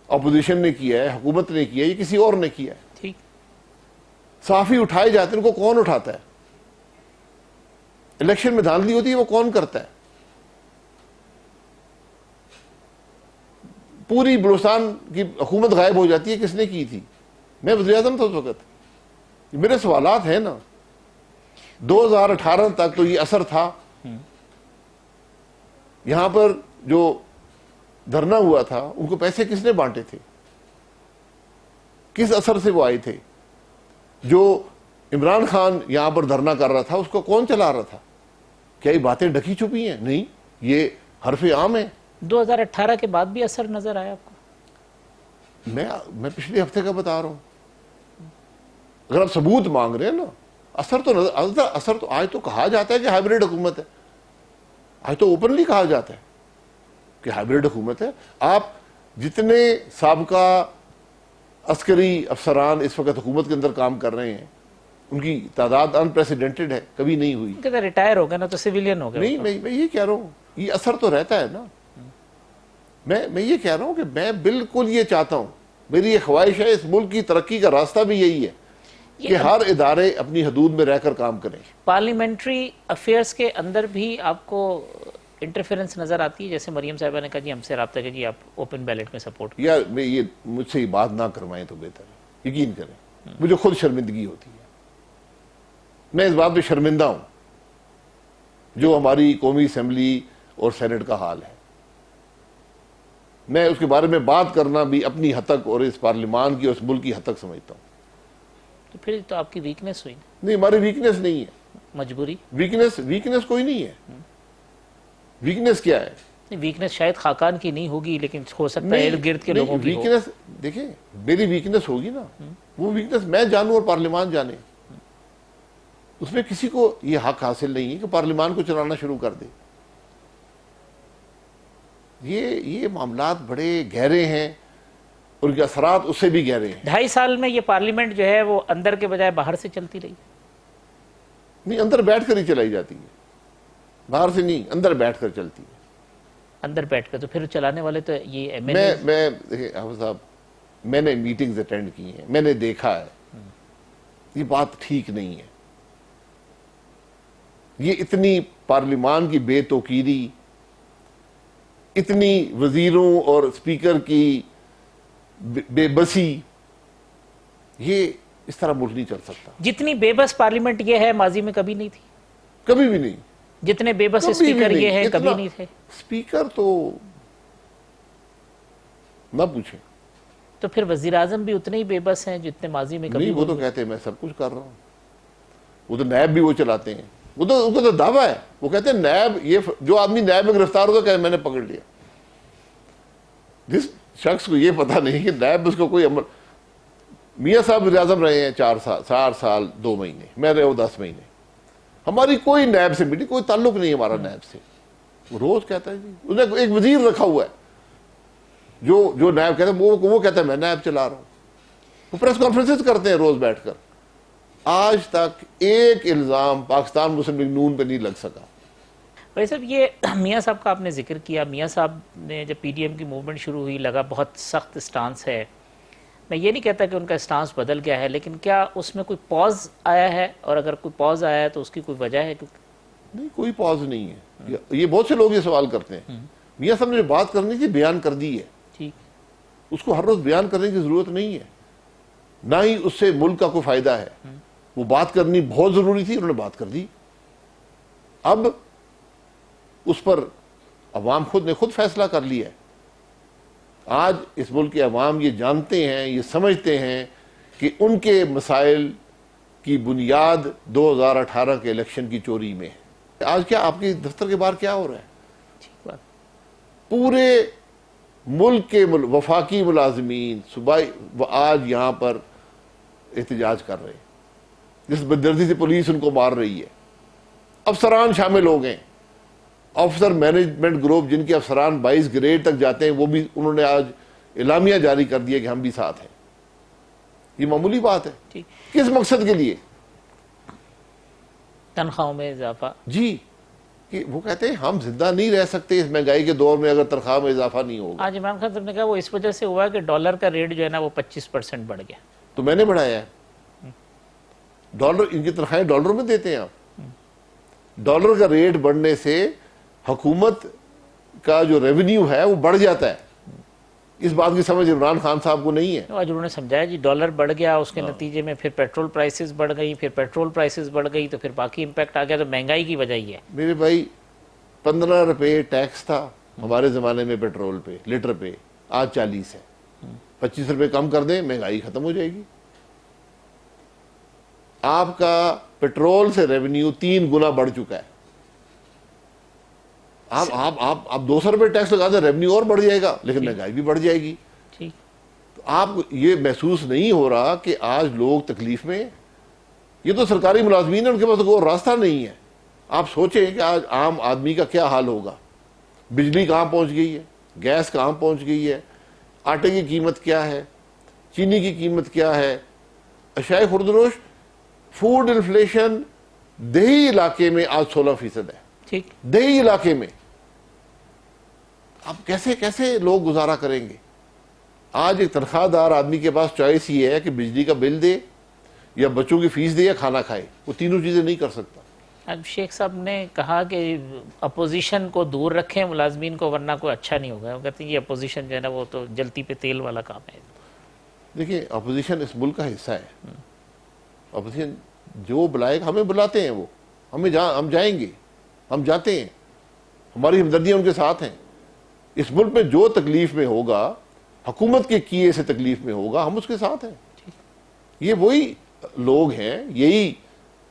Speaker 2: اپوزیشن نے کیا ہے, حکومت نے کیا ہے, یا کسی اور نے کیا ہے؟
Speaker 1: ٹھیک.
Speaker 2: صحافی اٹھائے جاتے ہیں, ان کو کون اٹھاتا ہے؟ الیکشن میں دھاندلی ہوتی ہے وہ کون کرتا ہے؟ پوری بلوچستان کی حکومت غائب ہو جاتی ہے, کس نے کی تھی؟ میں وزیر اعظم تھا اس وقت. میرے سوالات ہیں نا. 2018 تک تو یہ اثر تھا. یہاں پر جو دھرنا ہوا تھا ان کو پیسے کس نے بانٹے تھے؟ کس اثر سے وہ آئے تھے؟ جو عمران خان یہاں پر دھرنا کر رہا تھا اس کو کون چلا رہا تھا؟ کیا یہ باتیں ڈھکی چھپی ہیں؟ نہیں, یہ حرف عام ہے.
Speaker 1: 2018 کے بعد بھی اثر نظر آیا آپ کو؟
Speaker 2: میں پچھلے ہفتے کا بتا رہا ہوں. اگر آپ ثبوت مانگ رہے ہیں نا, اثر تو آج تو کہا جاتا ہے کہ ہائیبریڈ حکومت ہے. آج تو اوپنلی کہا جاتا ہے کہ ہائیبریڈ حکومت ہے. آپ جتنے سابقہ عسکری افسران اس وقت حکومت کے اندر کام کر رہے ہیں ان کی تعداد انپریسیڈنٹڈ ہے, کبھی نہیں ہوئی.
Speaker 1: ریٹائر ہو گئے نا تو سویلین ہو گئے.
Speaker 2: نہیں, میں یہ کہہ رہا ہوں یہ اثر تو رہتا ہے نا. میں یہ کہہ رہا ہوں کہ میں بالکل یہ چاہتا ہوں, میری یہ خواہش ہے, اس ملک کی ترقی کا راستہ بھی یہی ہے کہ ہر ادارے اپنی حدود میں رہ کر کام کریں.
Speaker 1: پارلیمنٹری افیئرس کے اندر بھی آپ کو انٹرفیرنس نظر آتی ہے؟ جیسے مریم صاحبہ نے کہا جی ہم سے رابطہ کہ جی آپ اوپن بیلٹ میں سپورٹ.
Speaker 2: یا یہ مجھ سے یہ بات نہ کروائیں تو بہتر ہے. یقین کریں مجھے خود شرمندگی ہوتی ہے. میں اس بات پہ شرمندہ ہوں جو ہماری قومی اسمبلی اور سینٹ کا حال ہے. میں اس کے بارے میں بات کرنا بھی اپنی حد تک اور اس پارلیمان کی اور اس ملک کی حد تک سمجھتا ہوں.
Speaker 1: تو پھر تو آپ کی ویکنس ہوئی نا.
Speaker 2: نہیں, ہماری ویکنس نہیں ہے.
Speaker 1: مجبوری.
Speaker 2: ویکنس کوئی نہیں ہے. ویکنس کیا ہے؟
Speaker 1: ویکنس شاید خاقان کی نہیں ہوگی, لیکن ہو سکتا ہے ارد گرد کے لوگوں کی ہو.
Speaker 2: ویکنس دیکھیں, میری ویکنس ہوگی نا, وہ ویکنس میں جانوں اور پارلیمان جانے. اس میں کسی کو یہ حق حاصل نہیں ہے کہ پارلیمان کو چلانا شروع کر دے. یہ معاملات بڑے گہرے ہیں اور ان کے اثرات اس سے بھی گہرے ہیں.
Speaker 1: 2.5 سال میں یہ پارلیمنٹ جو ہے وہ اندر کے بجائے باہر سے چلتی رہی.
Speaker 2: نہیں, اندر بیٹھ کر ہی چلائی جاتی ہے, باہر سے نہیں, اندر بیٹھ کر چلتی ہے.
Speaker 1: اندر بیٹھ کر. تو پھر چلانے والے تو یہ ایم ایل اے.
Speaker 2: میں دیکھیں حافظ صاحب, میں نے میٹنگز اٹینڈ کی ہیں, میں نے دیکھا ہے, یہ بات ٹھیک نہیں ہے. یہ اتنی پارلیمان کی بے توقیری, اتنی وزیروں اور اسپیکر کی بے بسی, یہ اس طرح ملک نہیں چل سکتا.
Speaker 1: جتنی بے بس پارلیمنٹ یہ ہے ماضی میں کبھی نہیں تھی.
Speaker 2: کبھی بھی نہیں.
Speaker 1: جتنے بے بس اسپیکر یہ ہے کبھی نہیں تھے.
Speaker 2: اسپیکر تو نہ پوچھیں.
Speaker 1: تو پھر وزیر اعظم بھی اتنے ہی بے بس ہیں جتنے ماضی میں کبھی.
Speaker 2: نہیں, وہ تو کہتے ہیں میں سب کچھ کر رہا ہوں. وہ تو نیب بھی وہ چلاتے ہیں. وہ تو دعویٰ ہے. وہ کہتے ہیں نیب, یہ جو آدمی نیب میں گرفتار ہوتا ہے, میں نے پکڑ لیا. جس شخص کو یہ پتہ نہیں کہ نیب اس کو کوئی عمل. میاں صاحب وزیر اعظم رہے ہیں 4 سال 2 مہینے, میں رہے ہوں 10 مہینے. ہماری کوئی نیب سے میٹنگ, کوئی تعلق نہیں ہمارا نیب سے. وہ روز کہتا ہے جی, اس نے ایک وزیر رکھا ہوا ہے جو نیب کہتا ہے, وہ کہتا ہے میں نیب چلا رہا ہوں. وہ پریس کانفرنسز کرتے ہیں روز بیٹھ کر. آج تک ایک الزام پاکستان مسلم لیگ نون پہ نہیں لگ سکا.
Speaker 1: بھائی صاحب, یہ میاں صاحب کا آپ نے ذکر کیا. میاں صاحب نے جب پی ڈی ایم کی موومنٹ شروع ہوئی, لگا بہت سخت سٹانس ہے. میں یہ نہیں کہتا کہ ان کا سٹانس بدل گیا ہے, لیکن کیا اس میں کوئی پاز آیا ہے؟ اور اگر کوئی پاز آیا ہے تو اس کی کوئی وجہ ہے؟
Speaker 2: نہیں, کوئی پاز نہیں ہے. یہ بہت سے لوگ یہ سوال کرتے ہیں. میاں صاحب نے جو بات کرنی تھی بیان کر دی ہے.
Speaker 1: ٹھیک,
Speaker 2: اس کو ہر روز بیان کرنے کی ضرورت نہیں ہے, نہ ہی اس سے ملک کا کوئی فائدہ ہے. وہ بات کرنی بہت ضروری تھی, انہوں نے بات کر دی. اب اس پر عوام نے خود فیصلہ کر لیا ہے. آج اس ملک کے عوام یہ جانتے ہیں, یہ سمجھتے ہیں کہ ان کے مسائل کی بنیاد 2018 کے الیکشن کی چوری میں ہے. آج کیا آپ کے دفتر کے باہر کیا ہو رہا ہے؟
Speaker 1: ٹھیک بات.
Speaker 2: پورے ملک کے وفاقی ملازمین صبح آج یہاں پر احتجاج کر رہے ہیں. جس بدردی سے پولیس ان کو مار رہی ہے. افسران شامل ہو گئے. آفیسر مینجمنٹ گروپ جن کے افسران 22 گریڈ تک جاتے ہیں, وہ بھی انہوں نے آج اعلامیہ جاری کر دیا کہ ہم بھی ساتھ ہیں. یہ معمولی بات ہے. کس مقصد کے لیے؟
Speaker 1: تنخواہوں میں اضافہ.
Speaker 2: جی, کہ وہ کہتے ہیں ہم زندہ نہیں رہ سکتے اس مہنگائی کے دور میں اگر تنخواہ میں اضافہ نہیں ہوگا.
Speaker 1: آج عمران خان صاحب نے کہا وہ اس وجہ سے ہوا کہ ڈالر کا ریٹ جو ہے نا وہ 25% بڑھ گیا.
Speaker 2: تو میں نے بڑھایا ہے. ڈالر, ان کی تنخواہیں ڈالروں میں دیتے ہیں آپ. ڈالر کا ریٹ بڑھنے سے حکومت کا جو ریونیو ہے وہ بڑھ جاتا ہے. اس بات کی سمجھ عمران خان صاحب کو نہیں ہے.
Speaker 1: آج انہوں نے سمجھایا جی ڈالر بڑھ گیا, اس کے نتیجے میں پھر پیٹرول پرائسز بڑھ گئی, پھر پیٹرول پرائسز بڑھ گئی, تو پھر باقی امپیکٹ آ گیا. تو مہنگائی کی وجہ یہ ہے.
Speaker 2: میرے بھائی 15 روپے ٹیکس تھا ہمارے زمانے میں پیٹرول پہ, لیٹر پہ. آج 40 ہے. 25 روپے کم کر دیں, مہنگائی ختم ہو جائے گی. آپ کا پیٹرول سے ریونیو 3 گنا بڑھ چکا ہے. آپ 200 روپے ٹیکس لگا دیں, ریونیو اور بڑھ جائے گا, لیکن مہنگائی بھی بڑھ جائے گی.
Speaker 1: ٹھیک.
Speaker 2: تو آپ یہ محسوس نہیں ہو رہا کہ آج لوگ تکلیف میں ہیں؟ یہ تو سرکاری ملازمین ہیں, ان کے پاس کوئی راستہ نہیں ہے. آپ سوچیں کہ آج عام آدمی کا کیا حال ہوگا. بجلی کہاں پہنچ گئی ہے, گیس کہاں پہنچ گئی ہے, آٹے کی قیمت کیا ہے, چینی کی قیمت کیا ہے, اشیاء خوردنوش. فوڈ انفلیشن دیہی علاقے میں آج 16% ہے.
Speaker 1: ٹھیک.
Speaker 2: دیہی علاقے میں. اب کیسے لوگ گزارا کریں گے؟ آج ایک تنخواہ دار آدمی کے پاس چوائس یہ ہے کہ بجلی کا بل دے یا بچوں کی فیس دے یا کھانا کھائے. وہ تینوں چیزیں نہیں کر سکتا.
Speaker 1: اب شیخ صاحب نے کہا کہ اپوزیشن کو دور رکھیں ملازمین کو, ورنہ کوئی اچھا نہیں ہوگا. وہ کہتے ہیں یہ اپوزیشن جو ہے نا وہ تو جلتی پہ تیل والا کام ہے.
Speaker 2: دیکھیں, اپوزیشن اس ملک کا حصہ ہے. اپوزیشن جو بلائے گا, ہمیں بلاتے ہیں, وہ ہم جائیں گے, ہم جاتے ہیں, ہماری ہمدردیاں ان کے ساتھ ہیں. اس ملک میں جو تکلیف میں ہوگا، حکومت کے کیے سے تکلیف میں ہوگا، ہم اس کے ساتھ ہیں. یہ وہی لوگ ہیں، یہی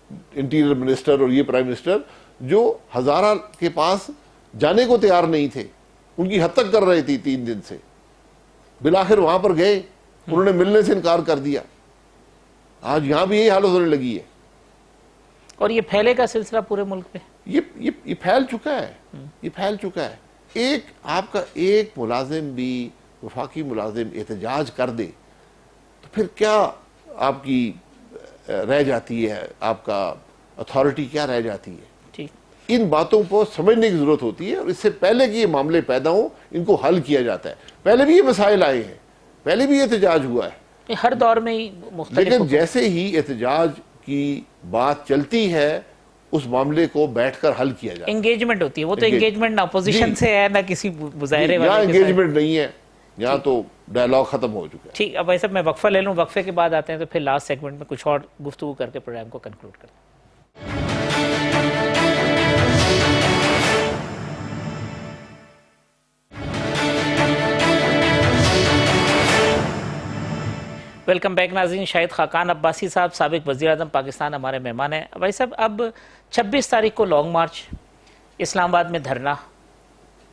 Speaker 2: انٹیریئر منسٹر اور یہ پرائم منسٹر جو ہزارہ کے پاس جانے کو تیار نہیں تھے، ان کی حد تک کر رہی تھی 3 دن سے. بالآخر وہاں پر گئے، انہوں نے ملنے سے انکار کر دیا. آج یہاں بھی یہی حالت ہونے لگی ہے.
Speaker 1: اور یہ پھیلے کا سلسلہ پورے ملک میں
Speaker 2: یہ پھیل چکا ہے، یہ پھیل چکا ہے. ایک آپ کا ایک ملازم بھی، وفاقی ملازم احتجاج کر دے تو پھر کیا آپ کی رہ جاتی ہے، آپ کا اتھارٹی کیا رہ جاتی ہے.
Speaker 1: ٹھیک.
Speaker 2: ان باتوں کو سمجھنے کی ضرورت ہوتی ہے، اور اس سے پہلے کہ یہ معاملے پیدا ہوں ان کو حل کیا جاتا ہے. پہلے بھی یہ مسائل آئے ہیں، پہلے بھی یہ احتجاج ہوا ہے،
Speaker 1: یہ ہر دور میں ہی مختلف
Speaker 2: لیکن جیسے ہی احتجاج کی بات چلتی ہے اس معاملے کو بیٹھ کر حل کیا جاتا ہے.
Speaker 1: انگیجمنٹ ہوتی ہے. وہ تو انگیجمنٹ نہ اپوزیشن سے ہے نہ کسی مظاہرے
Speaker 2: یہاں
Speaker 1: والے کے ساتھ.
Speaker 2: انگیجمنٹ نہیں ہے، یہاں تو ڈائلاگ ختم ہو چکا ہے.
Speaker 1: ٹھیک. اب ایسا میں وقفہ لے لوں، وقفے کے بعد آتے ہیں تو پھر لاسٹ سیگمنٹ میں کچھ اور گفتگو کر کے پروگرام کو کنکلوڈ کرتے ہیں. ویلکم بیک ناظرین. شاہد خاقان عباسی صاحب سابق وزیر اعظم پاکستان ہمارے مہمان ہیں. بھائی صاحب اب 26 تاریخ کو لانگ مارچ، اسلام آباد میں دھرنا.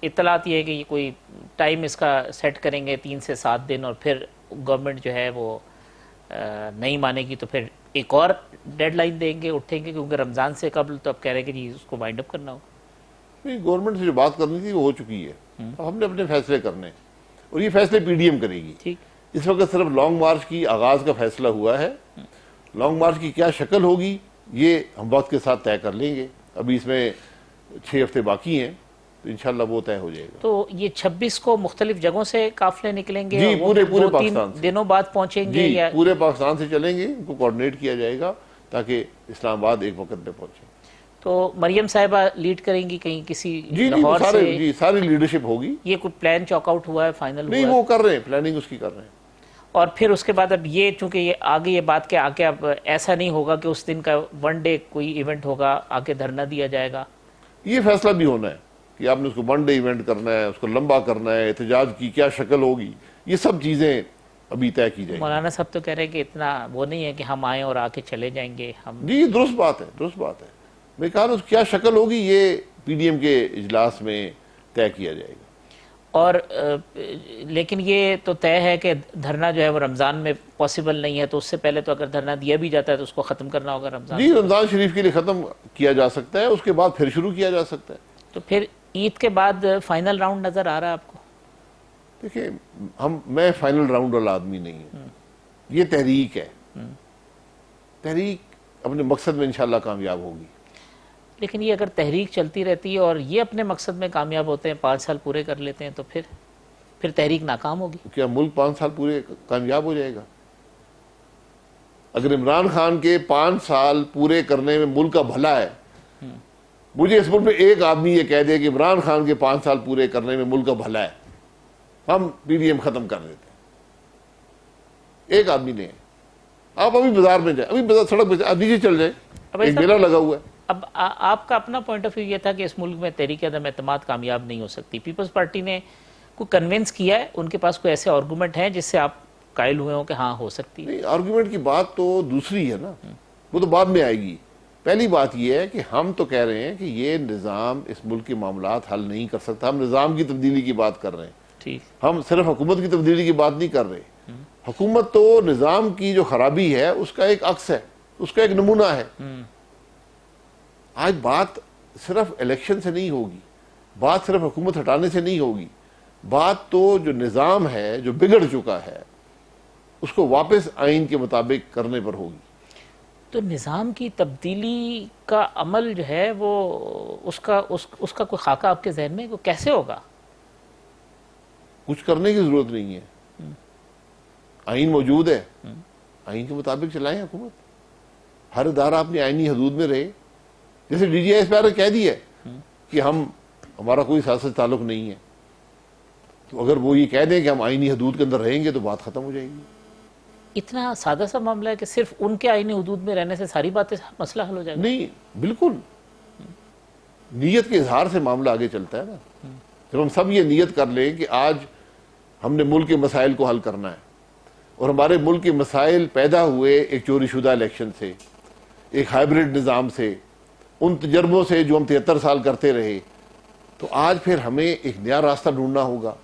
Speaker 1: اطلاعات یہ ہے کہ یہ کوئی ٹائم اس کا سیٹ کریں گے 3 سے 7 دن، اور پھر گورنمنٹ جو ہے وہ نہیں مانے گی تو پھر ایک اور ڈیڈ لائن دیں گے، اٹھیں گے، کیونکہ رمضان سے قبل تو اب کہہ رہے ہیں کہ جی اس کو وائنڈ اپ کرنا ہوگا.
Speaker 2: نہیں، گورنمنٹ سے جو بات کرنی تھی وہ ہو چکی ہے. اب ہم نے اپنے فیصلے کرنے ہیں، اور یہ فیصلے پی ڈی ایم کرے گی.
Speaker 1: ٹھیک.
Speaker 2: اس وقت صرف لانگ مارچ کی آغاز کا فیصلہ ہوا ہے. لانگ مارچ کی کیا شکل ہوگی یہ ہم وقت کے ساتھ طے کر لیں گے. ابھی اس میں 6 ہفتے باقی ہیں، تو انشاءاللہ وہ طے ہو جائے گا.
Speaker 1: تو یہ 26 کو مختلف جگہوں سے قافلے نکلیں گے؟
Speaker 2: جی،
Speaker 1: وہ
Speaker 2: پورے
Speaker 1: 2-3
Speaker 2: پاکستان سے.
Speaker 1: دنوں بعد پہنچیں گے
Speaker 2: جی،
Speaker 1: یا
Speaker 2: پورے پاکستان سے چلیں گے، ان کو کوآرڈینیٹ کیا جائے گا تاکہ اسلام آباد ایک وقت پہ پہنچے.
Speaker 1: تو مریم صاحبہ لیڈ کریں گی کہیں کسی
Speaker 2: جی
Speaker 1: لاہور سے؟
Speaker 2: جی ساری لیڈرشپ ہوگی.
Speaker 1: یہ کوئی پلان چاک آؤٹ ہوا ہے، فائنل ہوا
Speaker 2: نہیں،
Speaker 1: ہے؟
Speaker 2: وہ کر رہے ہیں، پلاننگ اس کی کر رہے ہیں.
Speaker 1: اور پھر اس کے بعد اب یہ چونکہ یہ آگے یہ بات کہ آگے اب ایسا نہیں ہوگا کہ اس دن کا 1 ڈے کوئی ایونٹ ہوگا، آگے دھرنا دیا جائے گا.
Speaker 2: یہ فیصلہ بھی ہونا ہے کہ آپ نے اس کو 1 ڈے ایونٹ کرنا ہے، اس کو لمبا کرنا ہے، احتجاج کی کیا شکل ہوگی، یہ سب چیزیں ابھی طے کی جائیں گی.
Speaker 1: مولانا صاحب تو کہہ رہے ہیں کہ اتنا وہ نہیں ہے کہ ہم آئیں اور آ کے چلے جائیں گے. ہم
Speaker 2: جی، یہ درست بات ہے، درست بات ہے. میں کہا رہا ہوں کیا شکل ہوگی یہ پی ڈی ایم کے اجلاس میں طے کیا جائے گا.
Speaker 1: اور لیکن یہ تو طے ہے کہ دھرنا جو ہے وہ رمضان میں پاسبل نہیں ہے، تو اس سے پہلے تو اگر دھرنا دیا بھی جاتا ہے تو اس کو ختم کرنا ہوگا رمضان.
Speaker 2: جی، رمضان شریف کے لیے ختم کیا جا سکتا ہے، اس کے بعد پھر شروع کیا جا سکتا ہے.
Speaker 1: تو پھر عید کے بعد فائنل راؤنڈ نظر آ رہا ہے آپ کو؟
Speaker 2: دیکھیں، میں فائنل راؤنڈ والا آدمی نہیں ہوں. یہ تحریک ہے، تحریک اپنے مقصد میں انشاءاللہ کامیاب ہوگی.
Speaker 1: لیکن یہ اگر تحریک چلتی رہتی ہے اور یہ اپنے مقصد میں کامیاب ہوتے ہیں، 5 سال پورے کر لیتے ہیں، تو پھر تحریک ناکام ہوگی.
Speaker 2: کیا ملک 5 سال پورے کامیاب ہو جائے گا؟ اگر عمران خان کے 5 سال پورے کرنے میں ملک کا بھلا ہے، مجھے اس ملک میں ایک آدمی یہ کہہ دے کہ عمران خان کے 5 سال پورے کرنے میں ملک کا بھلا ہے، ہم پی ڈی ایم ختم کر دیتے ہیں. ایک آدمی نے. آپ ابھی بازار میں جائیں، ابھی بازار سڑک پہ نیچے چل جائیں، ایک میلہ لگا ہوا ہے.
Speaker 1: اب آپ کا اپنا پوائنٹ آف ویو یہ تھا کہ اس ملک میں تحریک عدم اعتماد کامیاب نہیں ہو سکتی. پیپلز پارٹی نے کوئی کنونس کیا ہے؟ ان کے پاس کوئی ایسے آرگومنٹ ہیں جس سے آپ قائل ہوئے ہوں کہ ہاں ہو سکتی ہے؟
Speaker 2: نہیں، آرگومنٹ کی بات تو دوسری ہے نا، وہ تو بعد میں آئے گی. پہلی بات یہ ہے کہ ہم تو کہہ رہے ہیں کہ یہ نظام اس ملک کے معاملات حل نہیں کر سکتا. ہم نظام کی تبدیلی کی بات کر رہے ہیں.
Speaker 1: ٹھیک.
Speaker 2: ہم صرف حکومت کی تبدیلی کی بات نہیں کر رہے. حکومت تو نظام کی جو خرابی ہے اس کا ایک عکس ہے، اس کا ایک نمونہ ہے. آج بات صرف الیکشن سے نہیں ہوگی، بات صرف حکومت ہٹانے سے نہیں ہوگی، بات تو جو نظام ہے جو بگڑ چکا ہے اس کو واپس آئین کے مطابق کرنے پر ہوگی.
Speaker 1: تو نظام کی تبدیلی کا عمل جو ہے وہ اس کا کوئی خاکہ آپ کے ذہن میں وہ کیسے ہوگا؟
Speaker 2: کچھ کرنے کی ضرورت نہیں ہے. آئین موجود ہے، آئین کے مطابق چلائیں حکومت. ہر ادارہ اپنی آئینی حدود میں رہے. جیسے ڈی جی آئی اس پہ کہہ دیا ہے کہ ہمارا کوئی سیاست تعلق نہیں ہے، تو اگر وہ یہ کہہ دیں کہ ہم آئینی حدود کے اندر رہیں گے تو بات ختم ہو جائے گی.
Speaker 1: اتنا سادہ سا معاملہ ہے کہ صرف ان کے آئینی حدود میں رہنے سے ساری باتیں مسئلہ حل ہو جائے گا؟
Speaker 2: نہیں، بالکل نیت کے اظہار سے معاملہ آگے چلتا ہے نا. جب ہم سب یہ نیت کر لیں کہ آج ہم نے ملک کے مسائل کو حل کرنا ہے، اور ہمارے ملک کے مسائل پیدا ہوئے ایک چوری شدہ الیکشن سے، ایک ہائیبریڈ نظام سے، ان تجربوں سے جو ہم 73 سال کرتے رہے، تو آج پھر ہمیں ایک نیا راستہ ڈھونڈنا ہوگا۔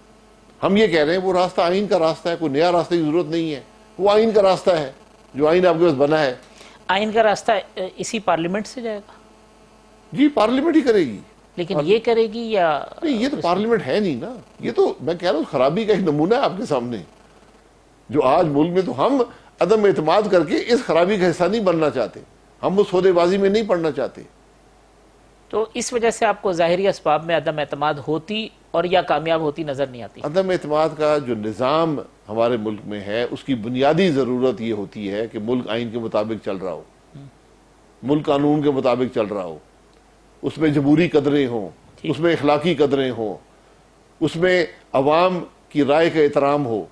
Speaker 2: ہم یہ کہہ رہے ہیں وہ راستہ آئین کا راستہ ہے، کوئی نیا راستہ کی ضرورت نہیں ہے، وہ آئین کا راستہ ہے جو آئین آپ کے پاس بنا ہے۔
Speaker 1: آئین کا راستہ اسی پارلیمنٹ سے جائے گا؟
Speaker 2: جی پارلیمنٹ ہی کرے گی،
Speaker 1: لیکن یہ کرے گی یا
Speaker 2: نہیں یہ تو پارلیمنٹ ہے نہیں نا، یہ تو میں کہہ رہا ہوں خرابی کا ایک نمونہ ہے آپ کے سامنے، جو آج ملک میں تو ہم عدم اعتماد کر کے اس خرابی کا حصہ نہیں بننا چاہتے، ہم اس سودے بازی میں نہیں پڑنا چاہتے۔
Speaker 1: تو اس وجہ سے آپ کو ظاہری اسباب میں عدم اعتماد ہوتی اور یا کامیاب ہوتی نظر نہیں آتی؟
Speaker 2: عدم اعتماد کا جو نظام ہمارے ملک میں ہے اس کی بنیادی ضرورت یہ ہوتی ہے کہ ملک آئین کے مطابق چل رہا ہو، ملک قانون کے مطابق چل رہا ہو، اس میں جمہوری قدریں ہوں، اس میں اخلاقی قدریں ہوں، اس میں عوام کی رائے کا احترام ہو۔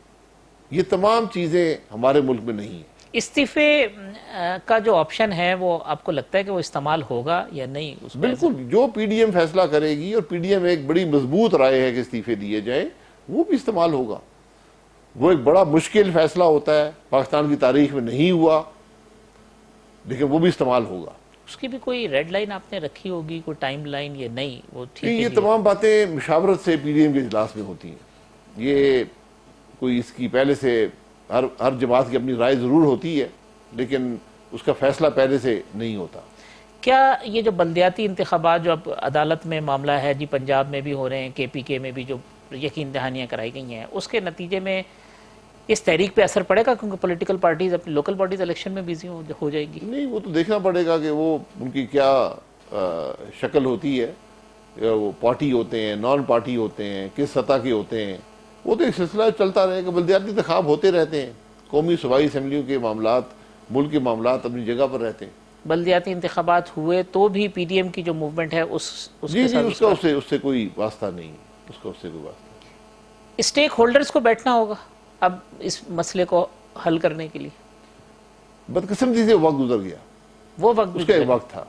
Speaker 2: یہ تمام چیزیں ہمارے ملک میں نہیں ہیں۔
Speaker 1: استعفے کا جو آپشن ہے وہ آپ کو لگتا ہے کہ وہ استعمال ہوگا یا نہیں؟ اس میں
Speaker 2: بالکل، جو پی ڈی ایم فیصلہ کرے گی، اور پی ڈی ایم ایک بڑی مضبوط رائے ہے کہ استعفے دیے جائیں، وہ بھی استعمال ہوگا۔ وہ ایک بڑا مشکل فیصلہ ہوتا ہے، پاکستان کی تاریخ میں نہیں ہوا، لیکن وہ بھی استعمال ہوگا۔
Speaker 1: اس کی بھی کوئی ریڈ لائن آپ نے رکھی ہوگی، کوئی ٹائم لائن؟ یہ نہیں وہ ٹھیک ہے
Speaker 2: یہ تمام باتیں مشاورت سے پی ڈی ایم کے اجلاس میں ہوتی ہیں۔ یہ کوئی اس کی پہلے سے ہر جماعت کی اپنی رائے ضرور ہوتی ہے، لیکن اس کا فیصلہ پہلے سے نہیں ہوتا۔
Speaker 1: کیا یہ جو بلدیاتی انتخابات جو اب عدالت میں معاملہ ہے جی، پنجاب میں بھی ہو رہے ہیں، کے پی کے میں بھی جو یقین دہانیاں کرائی گئی ہیں، اس کے نتیجے میں اس تحریک پہ اثر پڑے گا؟ کیونکہ پولیٹیکل پارٹیز اپنی لوکل پارٹیز الیکشن میں بیزی ہو جائے گی۔
Speaker 2: نہیں، وہ تو دیکھنا پڑے گا کہ وہ ان کی کیا شکل ہوتی ہے، وہ پارٹی ہوتے ہیں، نان پارٹی ہوتے ہیں، کس سطح کے ہوتے ہیں، وہ تو ایک سلسلہ چلتا رہے گا۔ بلدیاتی انتخاب ہوتے رہتے ہیں، قومی صوبائی اسمبلیوں کے معاملات، ملک کے معاملات اپنی جگہ پر رہتے ہیں۔
Speaker 1: بلدیاتی انتخابات ہوئے تو بھی پی ڈی ایم کی جو موومنٹ ہے اس
Speaker 2: جی
Speaker 1: کے
Speaker 2: جی،
Speaker 1: ساتھ
Speaker 2: اس سے کوئی واسطہ نہیں، اس کا اس سے کوئی واسطہ نہیں۔
Speaker 1: اسٹیک ہولڈرز کو بیٹھنا ہوگا اب اس مسئلے کو حل کرنے کے لیے۔
Speaker 2: بدقسمتی سے وقت گزر گیا،
Speaker 1: وہ وقت
Speaker 2: اس کا ایک وقت تھا۔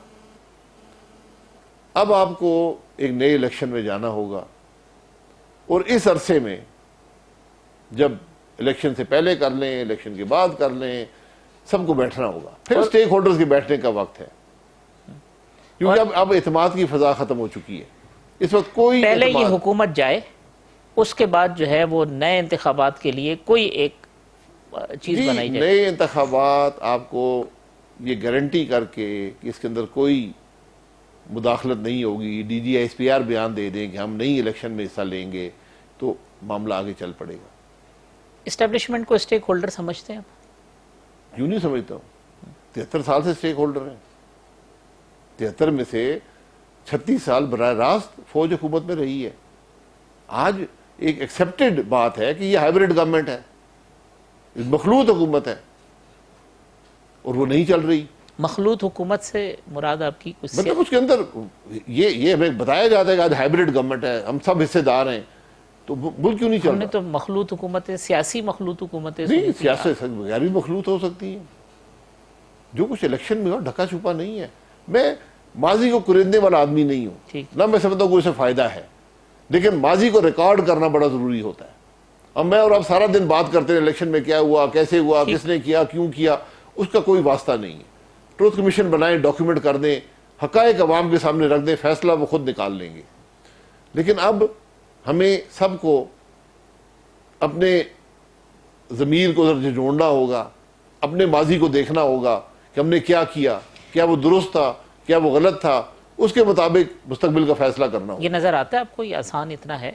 Speaker 2: اب آپ کو ایک نئے الیکشن میں جانا ہوگا، اور اس عرصے میں جب الیکشن سے پہلے کر لیں، الیکشن کے بعد کر لیں، سب کو بیٹھنا ہوگا۔ پھر اسٹیک ہولڈرز کے بیٹھنے کا وقت ہے، کیونکہ اب اعتماد کی فضا ختم ہو چکی ہے۔ اس وقت کوئی
Speaker 1: پہلے یہ حکومت جائے، اس کے بعد جو ہے وہ نئے انتخابات کے لیے کوئی ایک چیز بنائی جائے۔
Speaker 2: نئے انتخابات آپ کو یہ گارنٹی کر کے کہ اس کے اندر کوئی مداخلت نہیں ہوگی، D G S P R بیان دے دیں کہ ہم نئی الیکشن میں حصہ لیں گے، تو معاملہ آگے چل پڑے گا۔
Speaker 1: اسٹیبلشمنٹ کو اسٹیک ہولڈر سمجھتے ہیں آپ؟
Speaker 2: کیوں نہیں سمجھتا ہوں، 73 سال سے اسٹیک ہولڈر ہیں۔ 73 میں سے 36 سال براہ راست فوج حکومت میں رہی ہے۔ آج ایک ایکسیپٹڈ بات ہے کہ یہ ہائیبریڈ گورنمنٹ ہے، مخلوط حکومت ہے، اور وہ نہیں چل رہی۔
Speaker 1: مخلوط حکومت سے مراد آپ کی کچھ
Speaker 2: مطلب اس کے اندر یہ ہمیں بتایا جاتا ہے کہ آج ہائیبریڈ گورنمنٹ ہے، ہم سب حصے دار ہیں، تو ملک کیوں نہیں چل
Speaker 1: ہم نے
Speaker 2: رہا؟
Speaker 1: تو مخلوط حکومتیں، سیاسی مخلوط حکومتیں
Speaker 2: نہیں، سیاست غیر بھی مخلوط ہو سکتی ہیں، جو کچھ الیکشن میں ہو ڈھکا چھپا نہیں ہے۔ میں ماضی کو کریدنے والا آدمی نہیں ہوں، نہ میں سمجھتا ہوں کوئی سے فائدہ ہے، لیکن ماضی کو ریکارڈ کرنا بڑا ضروری ہوتا ہے۔ اب میں اور آپ سارا دن بات کرتے ہیں الیکشن میں کیا ہوا، کیسے ہوا، کس نے کیا، کیوں کیا، اس کا کوئی واسطہ نہیں ہے۔ ٹروتھ کمیشن بنائیں، ڈاکیومنٹ کر دیں، حقائق عوام کے سامنے رکھ دیں، فیصلہ وہ خود نکال لیں گے۔ لیکن اب ہمیں سب کو اپنے ضمیر کو جوڑنا ہوگا، اپنے ماضی کو دیکھنا ہوگا کہ ہم نے کیا کیا، کیا وہ درست تھا، کیا وہ غلط تھا، اس کے مطابق مستقبل کا فیصلہ کرنا ہوگا۔
Speaker 1: یہ نظر آتا ہے آپ کو یہ آسان اتنا ہے؟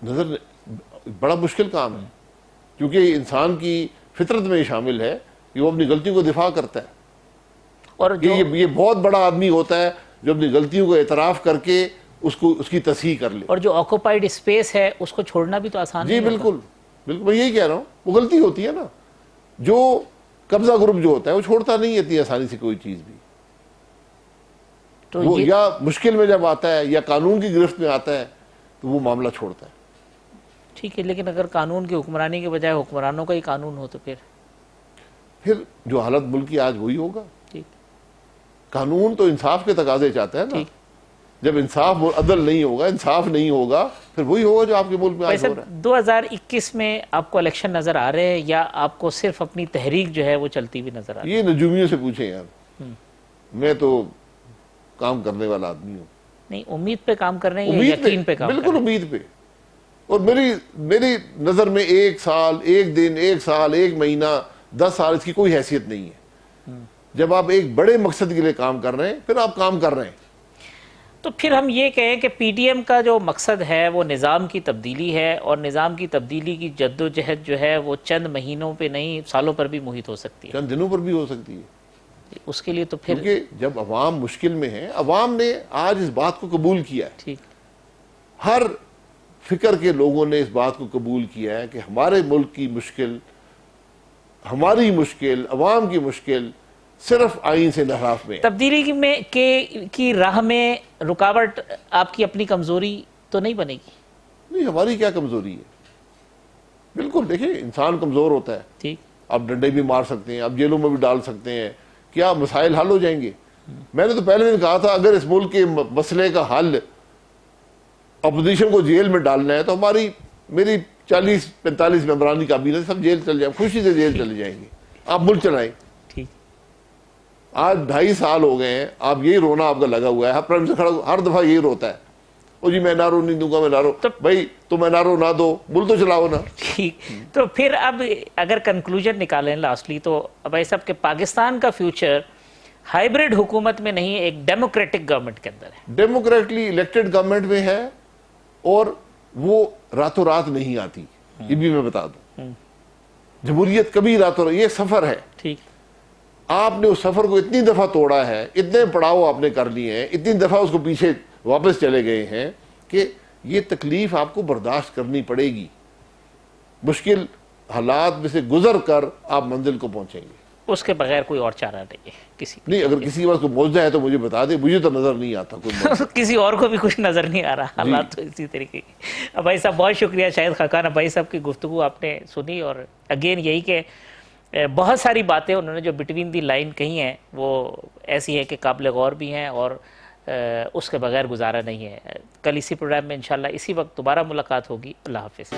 Speaker 2: نظر بڑا مشکل کام ہے، کیونکہ انسان کی فطرت میں یہ شامل ہے کہ وہ اپنی غلطیوں کو دفاع کرتا ہے،
Speaker 1: اور
Speaker 2: یہ بہت بڑا آدمی ہوتا ہے جو اپنی غلطیوں کو اعتراف کر کے اس کی تصحیح کر لے۔
Speaker 1: اور جو آکوپائڈ اسپیس ہے اس کو چھوڑنا بھی تو آسان
Speaker 2: جی
Speaker 1: نہیں
Speaker 2: بالکل بالکل، میں یہی کہہ رہا ہوں، وہ غلطی ہوتی ہے نا۔ جو قبضہ گروپ جو ہوتا ہے وہ چھوڑتا نہیں اتنی آسانی سے کوئی چیز بھی،
Speaker 1: تو
Speaker 2: وہ یا مشکل میں جب آتا ہے یا قانون کی گرفت میں آتا ہے تو وہ معاملہ چھوڑتا ہے۔
Speaker 1: ٹھیک ہے، لیکن اگر قانون کی حکمرانی کے بجائے حکمرانوں کا ہی قانون ہو تو
Speaker 2: پھر جو حالت ملک کی آج وہی ہوگا۔
Speaker 1: ٹھیک
Speaker 2: قانون تو انصاف کے تقاضے چاہتا ہے نا،
Speaker 1: ٹھیک
Speaker 2: جب انصاف عدل نہیں ہوگا، انصاف نہیں ہوگا، پھر وہی ہوگا جو آپ کے ملک میں آج ہو رہا ہے۔
Speaker 1: 2021 میں آپ کو الیکشن نظر آ رہے ہیں یا آپ کو صرف اپنی تحریک جو ہے وہ چلتی ہوئی نظر آ رہی ہے؟
Speaker 2: یہ نجومیوں سے پوچھیں یار، میں تو کام کرنے والا آدمی ہوں۔
Speaker 1: نہیں، امید پہ کام کر رہے ہیں یا یقین پہ کام کر رہے
Speaker 2: بالکل امید پہ، اور میری نظر میں 1 سال، 1 دن، 1 سال، 1 مہینہ، 10 سال اس کی کوئی حیثیت نہیں ہے۔ جب آپ ایک بڑے مقصد کے لیے کام کر رہے ہیں پھر آپ کام کر رہے ہیں۔
Speaker 1: تو پھر ہم یہ کہیں کہ پی ٹی ایم کا جو مقصد ہے وہ نظام کی تبدیلی ہے، اور نظام کی تبدیلی کی جد و جہد جو ہے وہ چند مہینوں پہ نہیں، سالوں پر بھی محیط ہو سکتی ہے،
Speaker 2: چند دنوں پر بھی ہو سکتی ہے،
Speaker 1: اس کے لیے تو پھر
Speaker 2: کیونکہ جب عوام مشکل میں ہے، عوام نے آج اس بات کو قبول کیا ہے،
Speaker 1: ٹھیک،
Speaker 2: ہر فکر کے لوگوں نے اس بات کو قبول کیا ہے کہ ہمارے ملک کی مشکل، ہماری مشکل، عوام کی مشکل صرف آئین سے انحراف میں ہے۔
Speaker 1: تبدیلی کی راہ میں رکاوٹ آپ کی اپنی کمزوری تو نہیں بنے گی؟
Speaker 2: نہیں، ہماری کیا کمزوری ہے؟ بالکل، دیکھیں انسان کمزور ہوتا ہے،
Speaker 1: ٹھیک،
Speaker 2: آپ ڈنڈے بھی مار سکتے ہیں، آپ جیلوں میں بھی ڈال سکتے ہیں، کیا مسائل حل ہو جائیں گے؟ میں نے تو پہلے دن کہا تھا اگر اس ملک کے مسئلے کا حل اپوزیشن کو جیل میں ڈالنا ہے تو میری 40-45 ممبرانی کابینہ سب جیل چل جائیں، خوشی سے جیل چلے جائیں گے، آپ ملک چلائیں۔
Speaker 1: ٹھیک،
Speaker 2: آج 2.5 سال ہو گئے ہیں، آپ یہی رونا آپ کا لگا ہوا ہے، ہر پرائم منسٹر کھڑا ہر دفعہ یہی روتا ہے، او جی میں نارو نہیں دوں گا، میں نارو، بھائی تو میں نارو نہ دو، ملک تو چلاؤ نا۔
Speaker 1: ٹھیک، تو پھر اب اگر کنکلوژن نکالیں لاسٹلی تو بھائی صاحب کہ پاکستان کا فیوچر ہائیبریڈ حکومت میں نہیں، ایک ڈیموکریٹک گورنمنٹ کے اندر ہے،
Speaker 2: ڈیموکریٹلی الیکٹڈ گورنمنٹ میں ہے، اور وہ راتوں رات نہیں آتی، یہ بھی میں بتا دوں۔ جمہوریت کبھی راتوں رات، یہ سفر ہے،
Speaker 1: ٹھیک،
Speaker 2: آپ نے اس سفر کو اتنی دفعہ توڑا ہے، اتنے پڑاؤ آپ نے کر لیے ہیں، اتنی دفعہ اس کو پیچھے واپس چلے گئے ہیں کہ یہ تکلیف آپ کو برداشت کرنی پڑے گی، مشکل حالات میں سے گزر کر آپ منزل کو پہنچیں گے۔
Speaker 1: اس کے بغیر کوئی اور چارہ نہیں ہے کسی
Speaker 2: نہیں، اگر کسی کے پاس کوئی معجزہ ہے تو مجھے بتا دے، مجھے تو نظر نہیں آتا کوئی معجزہ۔
Speaker 1: کسی اور کو بھی کچھ نظر نہیں آ رہا، حالات تو اسی طریقے کی۔ بھائی صاحب بہت شکریہ، شاہد خاقان بھائی صاحب کی گفتگو آپ نے سنی، اور اگین یہی کہ بہت ساری باتیں انہوں نے جو بٹوین دی لائن کہی ہیں وہ ایسی ہے کہ قابل غور بھی ہیں، اور اس کے بغیر گزارا نہیں ہے۔ کل اسی پروگرام میں انشاءاللہ اسی وقت دوبارہ ملاقات ہوگی۔ اللہ حافظ۔